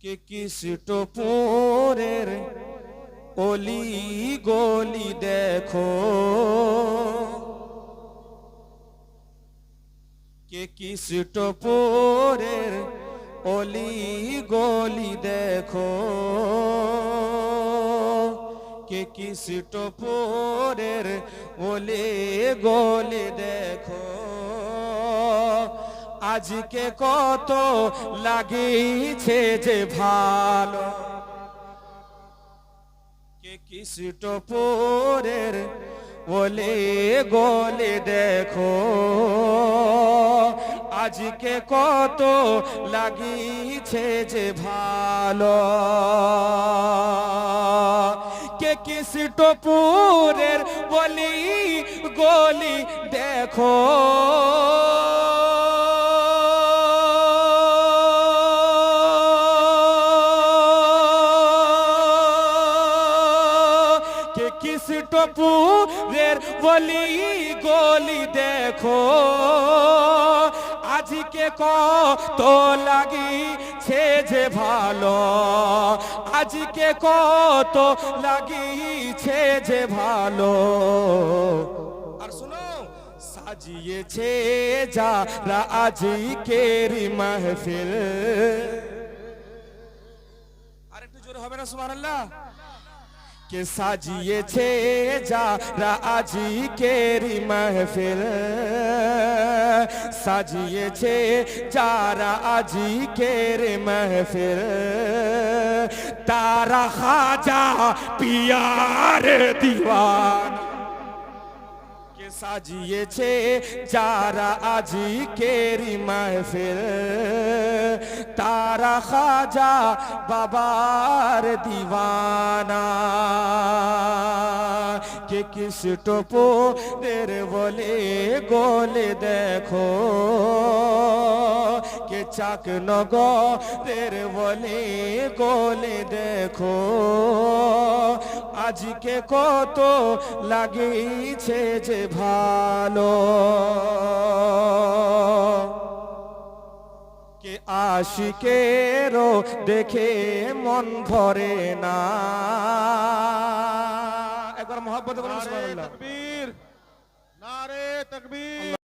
কে কৃষ্টপুরের অলি গলি দেখো, কে কৃষ্টপুরের অলি গলি দেখো, কে কৃষ্টপুরের অলি গলি দেখো। আজকে কত লাগিছে যে ভালো, কে কৃষ্টপুরের ওলে গলে দেখো। আজকে কত লাগিছে যে ভালো, কে কৃষ্টপুরের ওলি গলি দেখো। কৃষ্টপুরের বলি গলি দেখো, আজকে কত লাগিছে যে ভালো, আজকে কত লাগিছে যে ভালো। আর শুনো, সাজিয়েছে যারা আজকের মাহফিল। আর একটু জোরে হবে না সুবহানাল্লাহ? কে সাজিয়েছে যারা আজকের মাহফিল, সাজিয়েছে যারা আজকের মাহফিল। তারা খাজা পিয়ার দিওয়ানা, কে সাজিয়েছে যারা আজকের মাহফিল। তারা খাজা বাবার দিওয়ানা, কে কৃষ্টপুরের বলে গলে দেখো, কে চাকনগরের বলে গলে দেখো। আজকে কত লাগিছে যে ভালো, কে আশিকেরও দেখে মন ভরে না। একবার মোহাব্বতে বলুন সুবহানাল্লাহ। নারে তাকবীর।